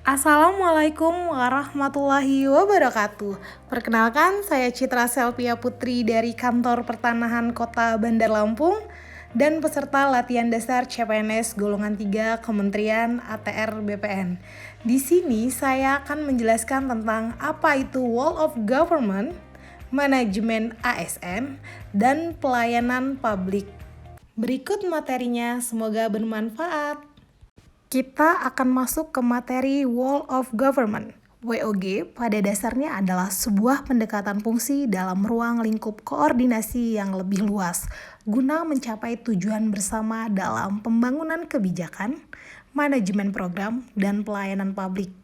Assalamualaikum warahmatullahi wabarakatuh. Perkenalkan, saya Citra Selvia Putri dari Kantor Pertanahan Kota Bandar Lampung dan peserta latihan dasar CPNS golongan 3 Kementerian ATR BPN. Di sini saya akan menjelaskan tentang apa itu Wall of Government, manajemen ASN, dan pelayanan publik. Berikut materinya, semoga bermanfaat. Kita akan masuk ke materi Wall of Government. WOG pada dasarnya adalah sebuah pendekatan fungsi dalam ruang lingkup koordinasi yang lebih luas guna mencapai tujuan bersama dalam pembangunan kebijakan, manajemen program, dan pelayanan publik.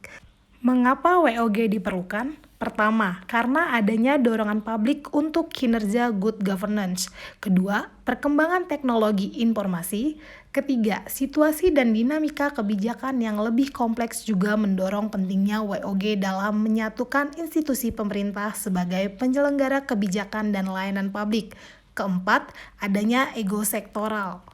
Mengapa WOG diperlukan? Pertama, karena adanya dorongan publik untuk kinerja good governance. Kedua, perkembangan teknologi informasi. Ketiga, situasi dan dinamika kebijakan yang lebih kompleks juga mendorong pentingnya WOG dalam menyatukan institusi pemerintah sebagai penyelenggara kebijakan dan layanan publik. Keempat, adanya ego sektoral.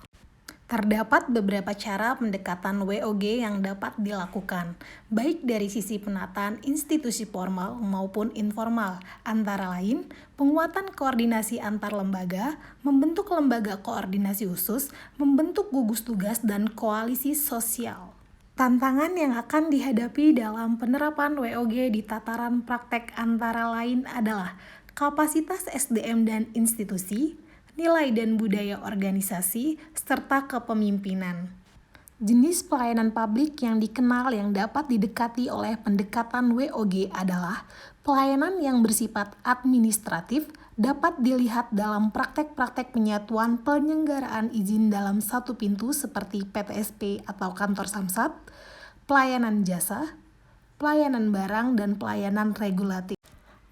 Terdapat beberapa cara pendekatan WOG yang dapat dilakukan, baik dari sisi penataan institusi formal maupun informal, antara lain penguatan koordinasi antar lembaga, membentuk lembaga koordinasi khusus, membentuk gugus tugas dan koalisi sosial. Tantangan yang akan dihadapi dalam penerapan WOG di tataran praktek antara lain adalah kapasitas SDM dan institusi, nilai dan budaya organisasi, serta kepemimpinan. Jenis pelayanan publik yang dikenal yang dapat didekati oleh pendekatan WOG adalah pelayanan yang bersifat administratif, dapat dilihat dalam praktek-praktek penyatuan penyelenggaraan izin dalam satu pintu seperti PTSP atau kantor samsat, pelayanan jasa, pelayanan barang, dan pelayanan regulatif.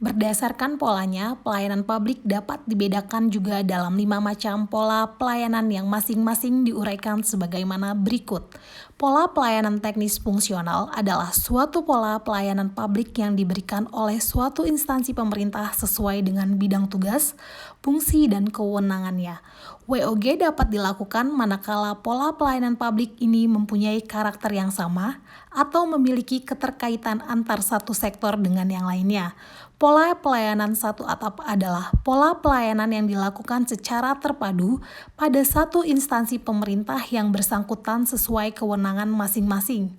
Berdasarkan polanya, pelayanan publik dapat dibedakan juga dalam 5 macam pola pelayanan yang masing-masing diuraikan sebagaimana berikut. Pola pelayanan teknis fungsional adalah suatu pola pelayanan publik yang diberikan oleh suatu instansi pemerintah sesuai dengan bidang tugas, fungsi, dan kewenangannya. WOG dapat dilakukan manakala pola pelayanan publik ini mempunyai karakter yang sama atau memiliki keterkaitan antar satu sektor dengan yang lainnya. Pola pelayanan satu atap adalah pola pelayanan yang dilakukan secara terpadu pada satu instansi pemerintah yang bersangkutan sesuai kewenangan masing-masing.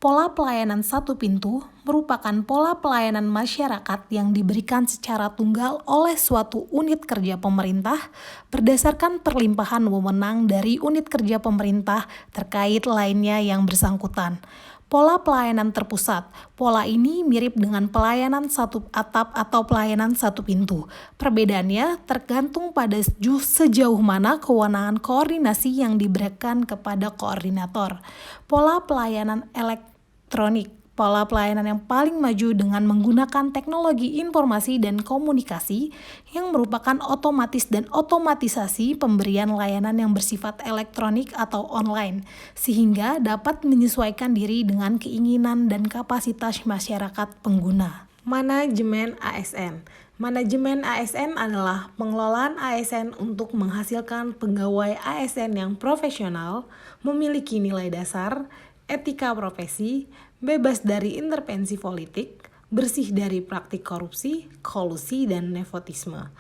Pola pelayanan satu pintu merupakan pola pelayanan masyarakat yang diberikan secara tunggal oleh suatu unit kerja pemerintah berdasarkan perlimpahan wewenang dari unit kerja pemerintah terkait lainnya yang bersangkutan. Pola pelayanan terpusat. Pola ini mirip dengan pelayanan satu atap atau pelayanan satu pintu. Perbedaannya tergantung pada sejauh mana kewenangan koordinasi yang diberikan kepada koordinator. Pola pelayanan elektronik. Pola pelayanan yang paling maju dengan menggunakan teknologi informasi dan komunikasi yang merupakan otomatis dan otomatisasi pemberian layanan yang bersifat elektronik atau online, sehingga dapat menyesuaikan diri dengan keinginan dan kapasitas masyarakat pengguna. Manajemen ASN. Manajemen ASN adalah pengelolaan ASN untuk menghasilkan pegawai ASN yang profesional, memiliki nilai dasar, etika profesi, bebas dari intervensi politik, bersih dari praktik korupsi, kolusi, dan nepotisme.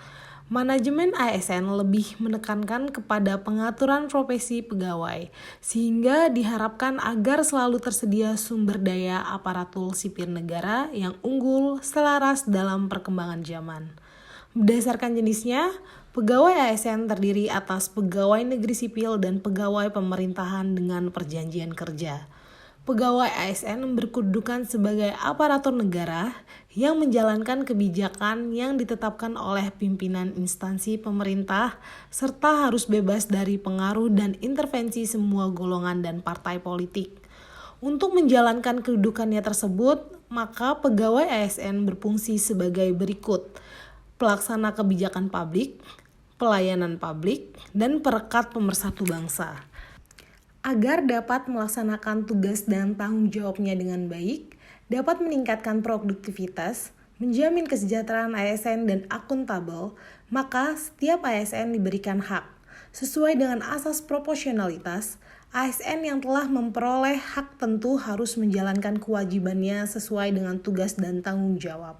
Manajemen ASN lebih menekankan kepada pengaturan profesi pegawai, sehingga diharapkan agar selalu tersedia sumber daya aparatur sipil negara yang unggul selaras dalam perkembangan zaman. Berdasarkan jenisnya, pegawai ASN terdiri atas pegawai negeri sipil dan pegawai pemerintahan dengan perjanjian kerja. Pegawai ASN berkedudukan sebagai aparatur negara yang menjalankan kebijakan yang ditetapkan oleh pimpinan instansi pemerintah serta harus bebas dari pengaruh dan intervensi semua golongan dan partai politik. Untuk menjalankan kedudukannya tersebut, maka pegawai ASN berfungsi sebagai berikut: pelaksana kebijakan publik, pelayanan publik, dan perekat pemersatu bangsa. Agar dapat melaksanakan tugas dan tanggung jawabnya dengan baik, dapat meningkatkan produktivitas, menjamin kesejahteraan ASN dan akuntabel, maka setiap ASN diberikan hak, sesuai dengan asas proporsionalitas, ASN yang telah memperoleh hak tentu harus menjalankan kewajibannya sesuai dengan tugas dan tanggung jawab.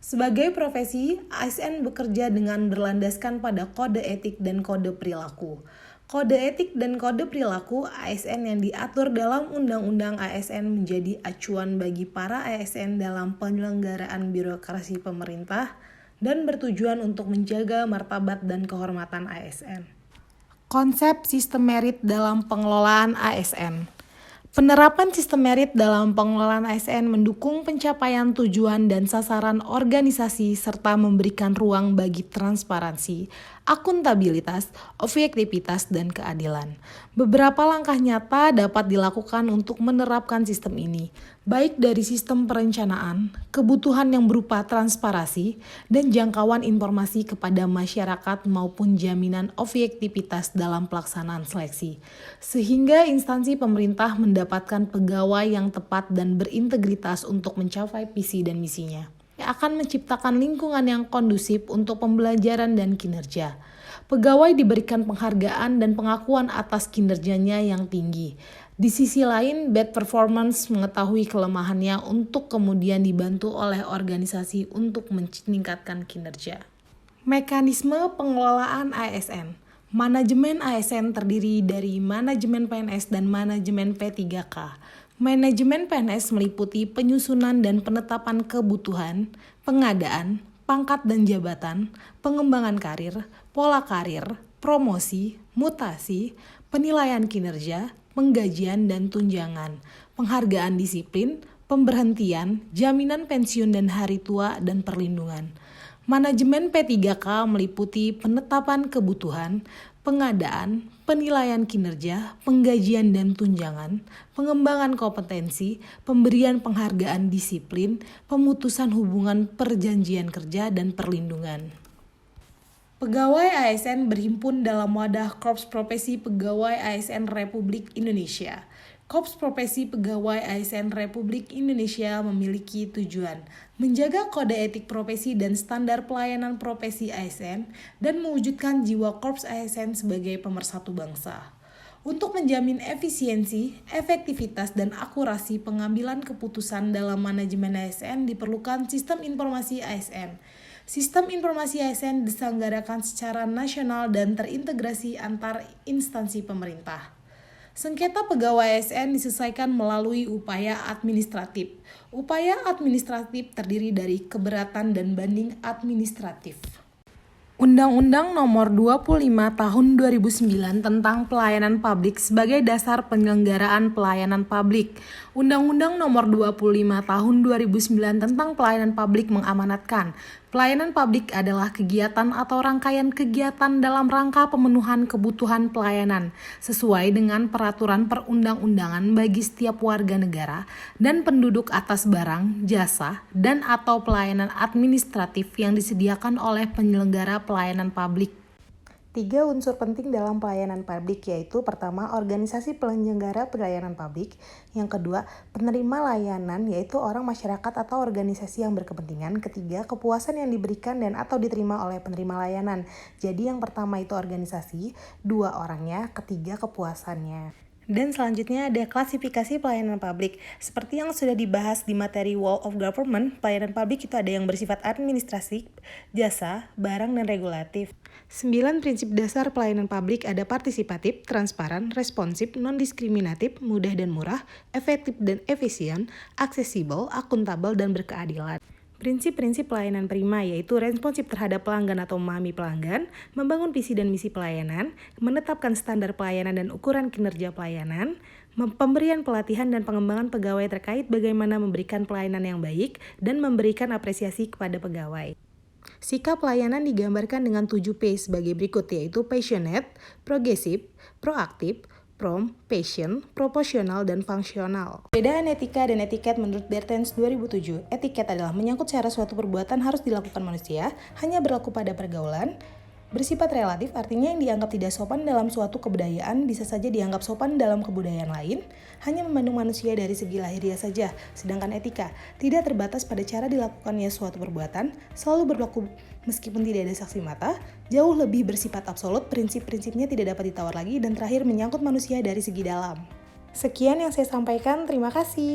Sebagai profesi, ASN bekerja dengan berlandaskan pada kode etik dan kode perilaku. Kode etik dan kode perilaku ASN yang diatur dalam Undang-Undang ASN menjadi acuan bagi para ASN dalam penyelenggaraan birokrasi pemerintah dan bertujuan untuk menjaga martabat dan kehormatan ASN. Konsep sistem merit dalam pengelolaan ASN. Penerapan sistem merit dalam pengelolaan ASN mendukung pencapaian tujuan dan sasaran organisasi serta memberikan ruang bagi transparansi, akuntabilitas, objektivitas, dan keadilan. Beberapa langkah nyata dapat dilakukan untuk menerapkan sistem ini, baik dari sistem perencanaan, kebutuhan yang berupa transparansi, dan jangkauan informasi kepada masyarakat maupun jaminan objektivitas dalam pelaksanaan seleksi, sehingga instansi pemerintah mendapatkan pegawai yang tepat dan berintegritas untuk mencapai visi dan misinya. Akan menciptakan lingkungan yang kondusif untuk pembelajaran dan kinerja. Pegawai diberikan penghargaan dan pengakuan atas kinerjanya yang tinggi. Di sisi lain, bad performance mengetahui kelemahannya untuk kemudian dibantu oleh organisasi untuk meningkatkan kinerja. Mekanisme pengelolaan ASN. Manajemen ASN terdiri dari manajemen PNS dan manajemen P3K. Manajemen PNS meliputi penyusunan dan penetapan kebutuhan, pengadaan, pangkat dan jabatan, pengembangan karir, pola karir, promosi, mutasi, penilaian kinerja, penggajian dan tunjangan, penghargaan disiplin, pemberhentian, jaminan pensiun dan hari tua, dan perlindungan. Manajemen P3K meliputi penetapan kebutuhan, pengadaan, penilaian kinerja, penggajian dan tunjangan, pengembangan kompetensi, pemberian penghargaan disiplin, pemutusan hubungan perjanjian kerja, dan perlindungan. Pegawai ASN berhimpun dalam wadah Korps Profesi Pegawai ASN Republik Indonesia. Korps Profesi Pegawai ASN Republik Indonesia memiliki tujuan menjaga kode etik profesi dan standar pelayanan profesi ASN dan mewujudkan jiwa Korps ASN sebagai pemersatu bangsa. Untuk menjamin efisiensi, efektivitas, dan akurasi pengambilan keputusan dalam manajemen ASN diperlukan sistem informasi ASN. Sistem informasi ASN diselenggarakan secara nasional dan terintegrasi antar instansi pemerintah. Sengketa pegawai ASN diselesaikan melalui upaya administratif. Upaya administratif terdiri dari keberatan dan banding administratif. Undang-Undang Nomor 25 Tahun 2009 tentang Pelayanan Publik sebagai dasar penyelenggaraan pelayanan publik. Undang-Undang Nomor 25 Tahun 2009 tentang Pelayanan Publik mengamanatkan pelayanan publik adalah kegiatan atau rangkaian kegiatan dalam rangka pemenuhan kebutuhan pelayanan sesuai dengan peraturan perundang-undangan bagi setiap warga negara dan penduduk atas barang, jasa, dan atau pelayanan administratif yang disediakan oleh penyelenggara pelayanan publik. 3 unsur penting dalam pelayanan publik yaitu pertama, organisasi penyelenggara pelayanan publik, yang kedua, penerima layanan yaitu orang masyarakat atau organisasi yang berkepentingan, ketiga, kepuasan yang diberikan dan atau diterima oleh penerima layanan. Jadi yang pertama itu organisasi, 2 orangnya, ketiga kepuasannya. Dan selanjutnya ada klasifikasi pelayanan publik. Seperti yang sudah dibahas di materi Wall of Government, pelayanan publik itu ada yang bersifat administratif, jasa, barang, dan regulatif. 9 prinsip dasar pelayanan publik ada partisipatif, transparan, responsif, non-diskriminatif, mudah dan murah, efektif dan efisien, aksesibel, akuntabel, dan berkeadilan. Prinsip-prinsip pelayanan prima yaitu responsif terhadap pelanggan atau memahami pelanggan, membangun visi dan misi pelayanan, menetapkan standar pelayanan dan ukuran kinerja pelayanan, pemberian pelatihan dan pengembangan pegawai terkait bagaimana memberikan pelayanan yang baik, dan memberikan apresiasi kepada pegawai. Sikap pelayanan digambarkan dengan 7P sebagai berikut yaitu passionate, progresif, proaktif, prompt, patient, proporsional, dan fungsional. Perbedaan etika dan etiket menurut Bertens 2007, etiket adalah menyangkut secara suatu perbuatan harus dilakukan manusia, hanya berlaku pada pergaulan. Bersifat relatif artinya yang dianggap tidak sopan dalam suatu kebudayaan bisa saja dianggap sopan dalam kebudayaan lain, hanya memandang manusia dari segi lahiriah saja. Sedangkan etika tidak terbatas pada cara dilakukannya suatu perbuatan, selalu berlaku meskipun tidak ada saksi mata, jauh lebih bersifat absolut, prinsip-prinsipnya tidak dapat ditawar lagi, dan terakhir menyangkut manusia dari segi dalam. Sekian yang saya sampaikan, terima kasih.